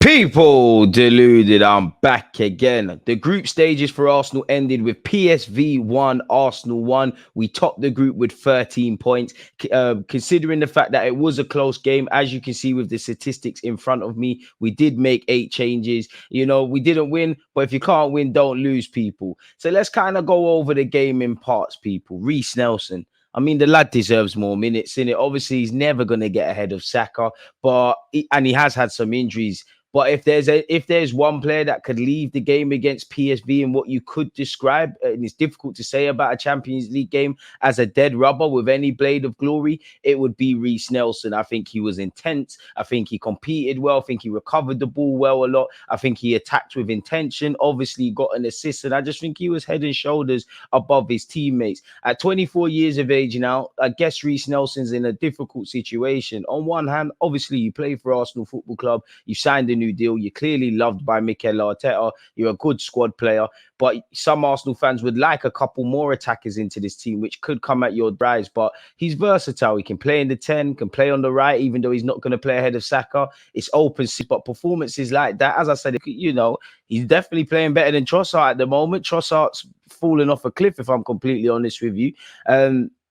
People deluded, I'm back again. The group stages for Arsenal ended with PSV 1, Arsenal 1. We topped the group with 13 points. Considering the fact that it was a close game, as you can see with the statistics in front of me, we did make 8 changes. We didn't win, but if you can't win, don't lose, people. So let's kind of go over the game in parts, people. Reiss Nelson. I mean, the lad deserves more minutes in it. Obviously, he's never going to get ahead of Saka, and he has had some injuries. But if there's one player that could leave the game against PSV in what you could describe, and it's difficult to say about a Champions League game, as a dead rubber with any blade of glory, it would be Reiss Nelson. I think he was intense. I think he competed well. I think he recovered the ball well a lot. I think he attacked with intention. Obviously, he got an assist, and I just think he was head and shoulders above his teammates. At 24 years of age now, I guess Reiss Nelson's in a difficult situation. On one hand, obviously, you play for Arsenal Football Club. You signed a new deal. You're clearly loved by Mikel Arteta. You're a good squad player. But some Arsenal fans would like a couple more attackers into this team, which could come at your price. But he's versatile. He can play in the 10, can play on the right, even though he's not going to play ahead of Saka. It's open. But performances like that, as I said, he's definitely playing better than Trossard at the moment. Trossard's fallen off a cliff, if I'm completely honest with you.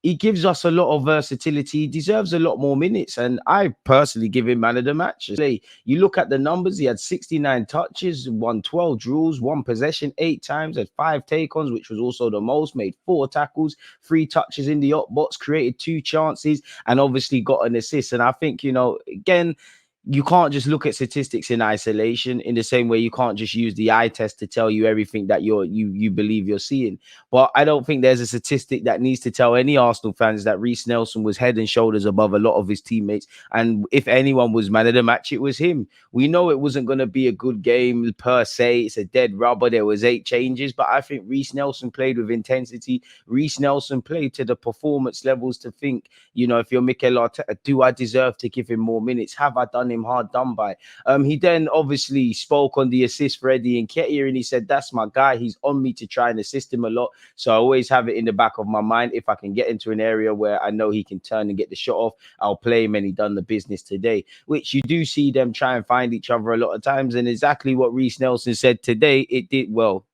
He gives us a lot of versatility. He deserves a lot more minutes. And I personally give him man of the match. You look at the numbers, he had 69 touches, won 12 duels, one possession 8 times, had 5 take-ons, which was also the most, made 4 tackles, 3 touches in the up box, created 2 chances, and obviously got an assist. And I think, again, you can't just look at statistics in isolation, in the same way you can't just use the eye test to tell you everything that you believe you're seeing. But I don't think there's a statistic that needs to tell any Arsenal fans that Reiss Nelson was head and shoulders above a lot of his teammates. And if anyone was man of the match, it was him. We know it wasn't going to be a good game per se. It's a dead rubber. There was 8 changes, but I think Reiss Nelson played with intensity. Reiss Nelson played to the performance levels to think, if you're Mikel Arteta, do I deserve to give him more minutes? Have I done him hard done by? He then obviously spoke on the assist for Eddie Nketiah, and he said, that's my guy. He's on me to try and assist him a lot. So I always have it in the back of my mind. If I can get into an area where I know he can turn and get the shot off, I'll play him, and he done the business today, which you do see them try and find each other a lot of times. And exactly what Reiss Nelson said today, it did well.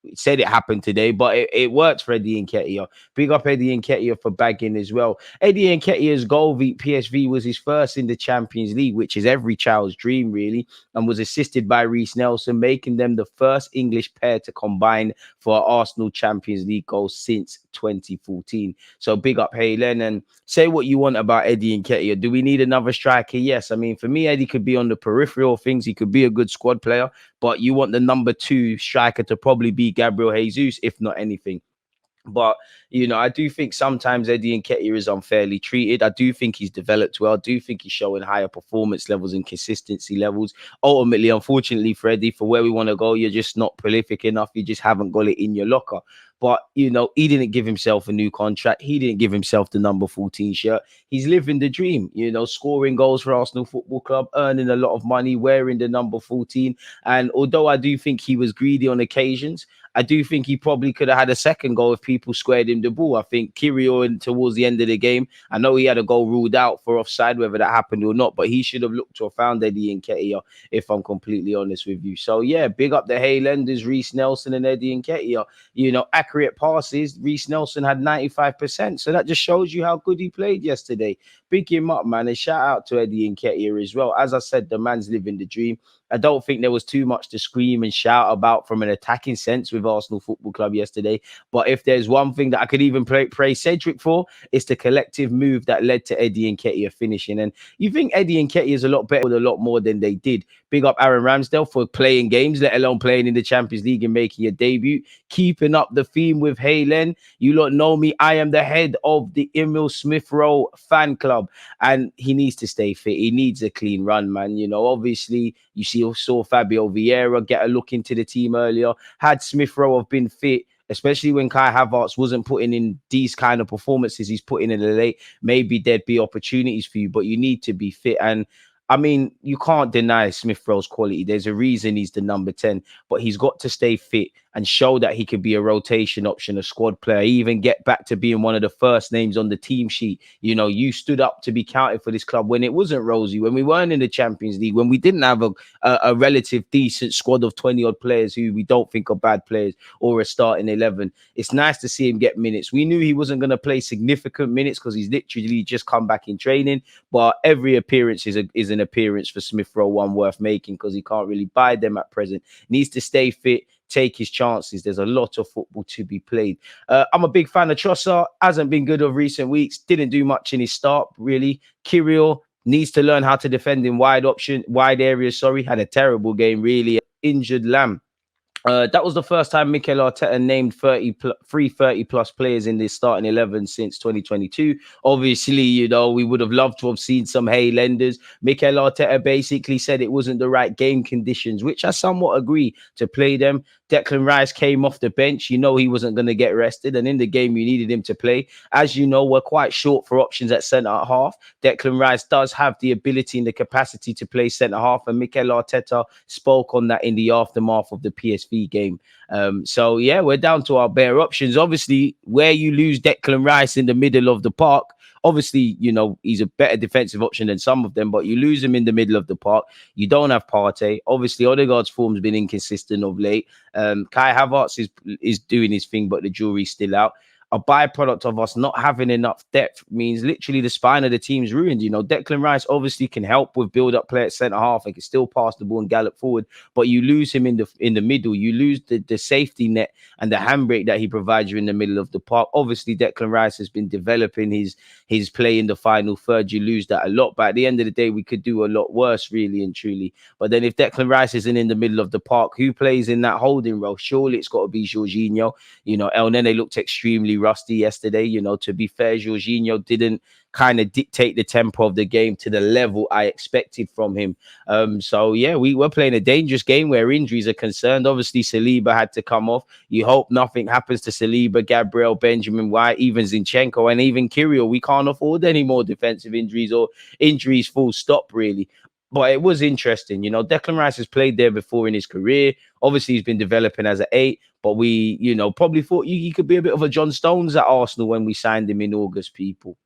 It said it happened today, but it worked for Eddie Nketiah. Big up Eddie Nketiah for bagging as well. Eddie Nketiah's goal v PSV was his first in the Champions League, which is every child's dream, really, and was assisted by Reiss Nelson, making them the first English pair to combine for an Arsenal Champions League goal since 2014. So big up Halen, and say what you want about Eddie Nketiah. Do we need another striker? Yes. I mean, for me, Eddie could be on the peripheral things. He could be a good squad player, but you want the number 2 striker to probably be Gabriel Jesus, if not anything. But, I do think sometimes Eddie Nketiah is unfairly treated. I do think he's developed well. I do think he's showing higher performance levels and consistency levels. Ultimately, unfortunately for Eddie, for where we want to go, you're just not prolific enough. You just haven't got it in your locker. But, he didn't give himself a new contract. He didn't give himself the number 14 shirt. He's living the dream, scoring goals for Arsenal Football Club, earning a lot of money, wearing the number 14. And although I do think he was greedy on occasions, I do think he probably could have had a second goal if people squared him the ball. I think Kiwior, towards the end of the game, I know he had a goal ruled out for offside, whether that happened or not, but he should have looked to have found Eddie Nketiah, if I'm completely honest with you. So, yeah, big up the Haylenders, Reiss Nelson and Eddie Nketiah. Accurate passes, Reiss Nelson had 95%. So that just shows you how good he played yesterday. Big him up, man. And shout out to Eddie Nketiah as well. As I said, the man's living the dream. I don't think there was too much to scream and shout about from an attacking sense with Arsenal Football Club yesterday. But if there's one thing that I could even praise Cedric for, it's the collective move that led to Eddie Nketiah finishing. And you think Eddie Nketiah is a lot better with a lot more than they did. Big up Aaron Ramsdale for playing games, let alone playing in the Champions League and making a debut. Keeping up the theme with Halen. You lot know me. I am the head of the Emile Smith Rowe fan club. And he needs to stay fit. He needs a clean run, man. Obviously, you saw Fabio Vieira get a look into the team earlier. Had Smith Rowe have been fit, especially when Kai Havertz wasn't putting in these kind of performances he's putting in the late, maybe there'd be opportunities for you, but you need to be fit. And I mean, you can't deny Smith Rowe's quality. There's a reason he's the number 10, but he's got to stay fit. and show that he could be a rotation option, a squad player, even get back to being one of the first names on the team sheet. You know, you stood up to be counted for this club when it wasn't rosy, when we weren't in the Champions League, when we didn't have a relative decent squad of 20 odd players who we don't think are bad players, or a starting 11. It's nice to see him get minutes. We knew he wasn't going to play significant minutes because he's literally just come back in training, but every appearance is an appearance for Smith Rowe, one worth making, because he can't really buy them at present. Needs to stay fit, take his chances. There's a lot of football to be played. I'm a big fan of Trossard. Hasn't been good of recent weeks. Didn't do much in his start, really. Kiwior needs to learn how to defend in wide areas. Sorry, had a terrible game, really. Injured Lamb. That was the first time Mikel Arteta named 30 plus players in this starting 11 since 2022. Obviously, you know, we would have loved to have seen some Lenders. Mikel Arteta basically said it wasn't the right game conditions, which I somewhat agree, to play them. Declan Rice came off the bench. You know he wasn't going to get rested, and in the game you needed him to play. As you know, we're quite short for options at centre half. Declan Rice does have the ability and the capacity to play centre half, and Mikel Arteta spoke on that in the aftermath of the PSV game. So yeah, we're down to our bare options. Obviously, where you lose Declan Rice in the middle of the park, obviously, you know, he's a better defensive option than some of them, but you lose him in the middle of the park. You don't have Partey. Obviously, Odegaard's form's been inconsistent of late. Kai Havertz is doing his thing, but the jury's still out. A byproduct of us not having enough depth means literally the spine of the team's ruined. You know, Declan Rice obviously can help with build-up play at centre half. He can still pass the ball and gallop forward, but you lose him in the middle. You lose the safety net and the handbrake that he provides you in the middle of the park. Obviously, Declan Rice has been developing his play in the final third. You lose that a lot, but at the end of the day, we could do a lot worse, really and truly. But then if Declan Rice isn't in the middle of the park, who plays in that holding role? Surely it's got to be Jorginho. You know, El Nene looked extremely rusty yesterday. You know, to be fair, Jorginho didn't kind of dictate the tempo of the game to the level I expected from him. So yeah, we were playing a dangerous game where injuries are concerned. Obviously, Saliba had to come off. You hope nothing happens to Saliba, Gabriel, Benjamin White, even Zinchenko, and even Kiwior. We can't afford any more defensive injuries or injuries full stop, really. But it was interesting. You know, Declan Rice has played there before in his career. Obviously, he's been developing as an 8, but we, you know, probably thought he could be a bit of a John Stones at Arsenal when we signed him in August, people.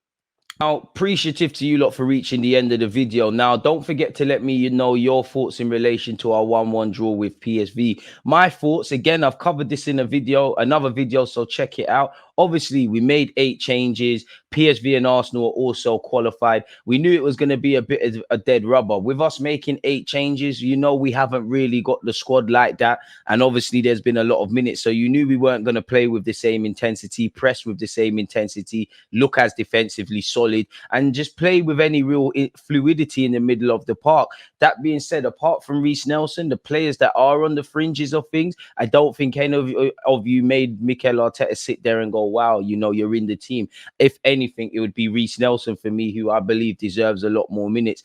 Now, appreciative to you lot for reaching the end of the video. Now, don't forget to let me know your thoughts in relation to our 1-1 draw with PSV. My thoughts, again, I've covered this in another video, so check it out. Obviously, we made 8 changes. PSV and Arsenal are also qualified. We knew it was going to be a bit of a dead rubber. With us making 8 changes, you know, we haven't really got the squad like that. And obviously, there's been a lot of minutes. So you knew we weren't going to play with the same intensity, press with the same intensity, look as defensively solid, and just play with any real fluidity in the middle of the park. That being said, apart from Reiss Nelson, the players that are on the fringes of things, I don't think any of you made Mikel Arteta sit there and go, wow, you know, you're in the team. If anything, it would be Reiss Nelson for me, who I believe deserves a lot more minutes.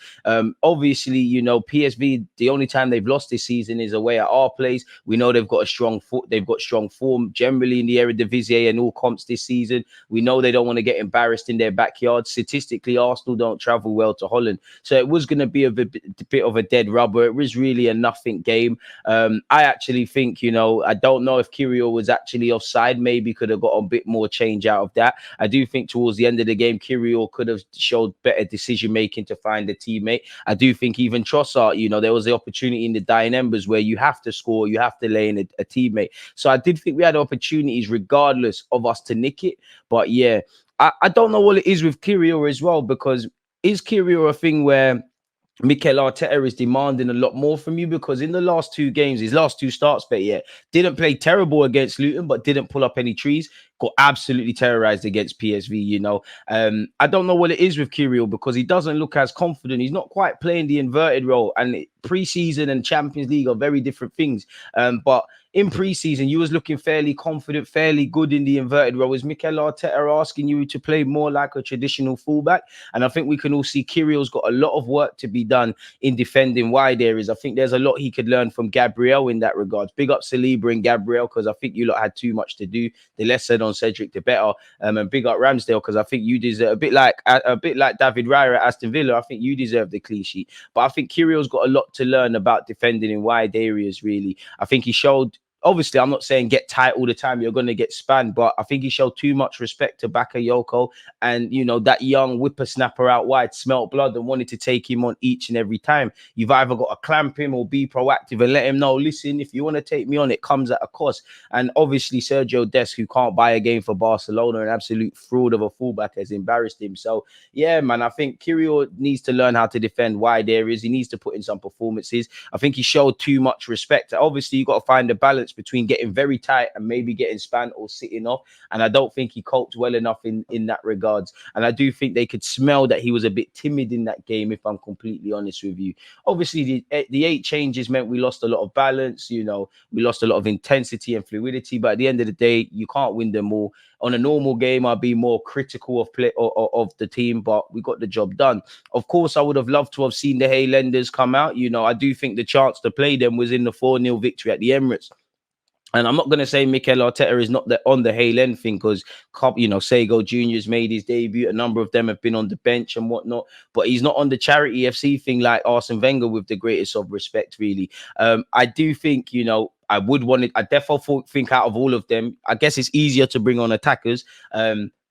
Obviously, you know, PSV, the only time they've lost this season is away at our place. We know they've got a strong foot. They've got strong form generally in the Eredivisie and all comps this season. We know they don't want to get embarrassed in their backyard. Statistically, Arsenal don't travel well to Holland. So it was going to be a bit of a dead rubber. It was really a nothing game. I actually think, you know, I don't know if Kiwior was actually offside. Maybe could have got a bit more change out of that. I do think towards the end of the game, Kiwior could have showed better decision making to find a teammate. I do think even Trossard, you know, there was the opportunity in the dying embers where you have to score, you have to lay in a teammate. So I did think we had opportunities regardless of us to nick it. But yeah, I don't know what it is with Kiwior as well, because is Kiwior a thing where Mikel Arteta is demanding a lot more from you? Because in the last 2 games, his last 2 starts, but yeah, didn't play terrible against Luton, but didn't pull up any trees. Got absolutely terrorized against PSV, you know. I don't know what it is with Kiwior, because he doesn't look as confident. He's not quite playing the inverted role, and pre-season and Champions League are very different things. But in pre-season, you was looking fairly confident, fairly good in the inverted role. Is Mikel Arteta asking you to play more like a traditional fullback? And I think we can all see Kirill's got a lot of work to be done in defending wide areas. I think there's a lot he could learn from Gabriel in that regard. Big up Saliba and Gabriel, because I think you lot had too much to do. The less said on Cedric, the better. And big up Ramsdale, because I think you deserve a bit like David Raya at Aston Villa. I think you deserve the clean sheet. But I think Kirill's got a lot to learn about defending in wide areas, really. I think he showed obviously, I'm not saying get tight all the time. You're going to get spanned, but I think he showed too much respect to Bakayoko. And, you know, that young whippersnapper out wide smelt blood and wanted to take him on each and every time. You've either got to clamp him or be proactive and let him know, listen, if you want to take me on, it comes at a cost. And obviously, Sergio Dest, who can't buy a game for Barcelona, an absolute fraud of a fullback, has embarrassed him. So, yeah, man, I think Kiwior needs to learn how to defend wide areas. He needs to put in some performances. I think he showed too much respect. Obviously, you've got to find a balance between getting very tight and maybe getting spanned or sitting off. And I don't think he coped well enough in that regards. And I do think they could smell that he was a bit timid in that game, if I'm completely honest with you. Obviously, the 8 changes meant we lost a lot of balance. You know, we lost a lot of intensity and fluidity. But at the end of the day, you can't win them all. On a normal game, I'd be more critical of play of the team, but we got the job done. Of course, I would have loved to have seen the Highlanders come out. You know, I do think the chance to play them was in the 4-0 victory at the Emirates. And I'm not going to say Mikel Arteta is not on the Highland thing, because, you know, Sego Jr.'s made his debut. A number of them have been on the bench and whatnot. But he's not on the charity FC thing like Arsene Wenger, with the greatest of respect, really. I do think, you know, I definitely think out of all of them, I guess it's easier to bring on attackers.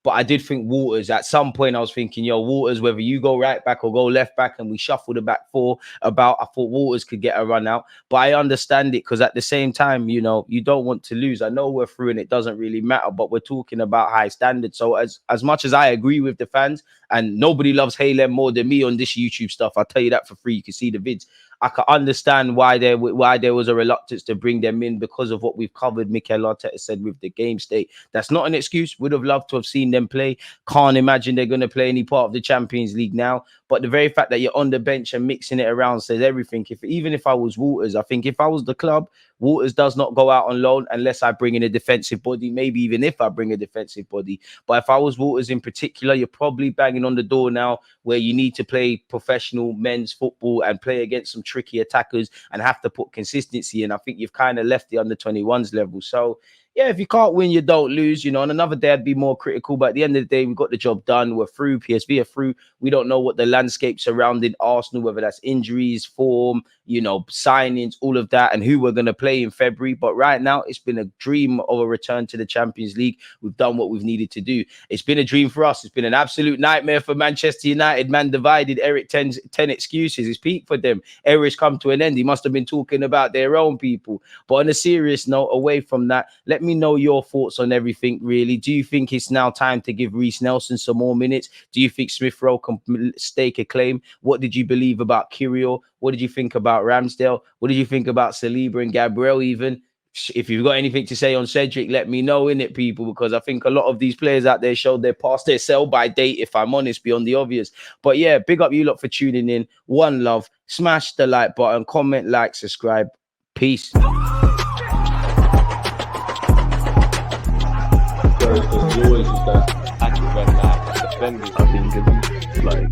But I did think Waters, at some point I was thinking, yo, Waters, whether you go right back or go left back, and we shuffle the back four I thought Waters could get a run out. But I understand it, because at the same time, you know, you don't want to lose. I know we're through and it doesn't really matter, but we're talking about high standards. So as much as I agree with the fans, and nobody loves Halem more than me on this YouTube stuff, I'll tell you that for free. You can see the vids. I can understand why there was a reluctance to bring them in, because of what we've covered. Mikel Arteta said with the game state. That's not an excuse. Would have loved to have seen them play. Can't imagine they're going to play any part of the Champions League now. But the very fact that you're on the bench and mixing it around says everything. Even if I was Waters, I think if I was the club, Waters does not go out on loan unless I bring in a defensive body, maybe even if I bring a defensive body. But if I was Waters in particular, you're probably banging on the door now, where you need to play professional men's football and play against some tricky attackers and have to put consistency in. I think you've kind of left the under-21s level. So, yeah, if you can't win, you don't lose. You know, on another day, I'd be more critical. But at the end of the day, we got the job done. We're through. PSV are through. We don't know what the landscape surrounding Arsenal, whether that's injuries, form, you know, signings, all of that, and who we're going to play in February. But right now, it's been a dream of a return to the Champions League. We've done what we've needed to do. It's been a dream for us. It's been an absolute nightmare for Manchester United. Man divided. Eric 10 excuses. It's peak for them. Era's come to an end. He must have been talking about their own people. But on a serious note, away from that, let me know your thoughts on everything, really. Do you think it's now time to give Reiss Nelson some more minutes? Do you think Smith Rowe can stake a claim? What did you believe about Kiwior? What did you think about Ramsdale? What did you think about Saliba and Gabriel even? If you've got anything to say on Cedric, let me know, innit, people, because I think a lot of these players out there showed they're past their sell-by date, if I'm honest, beyond the obvious. But yeah, big up you lot for tuning in. One love. Smash the like button, comment, like, subscribe. Peace. You always use that active and defending. I think it's like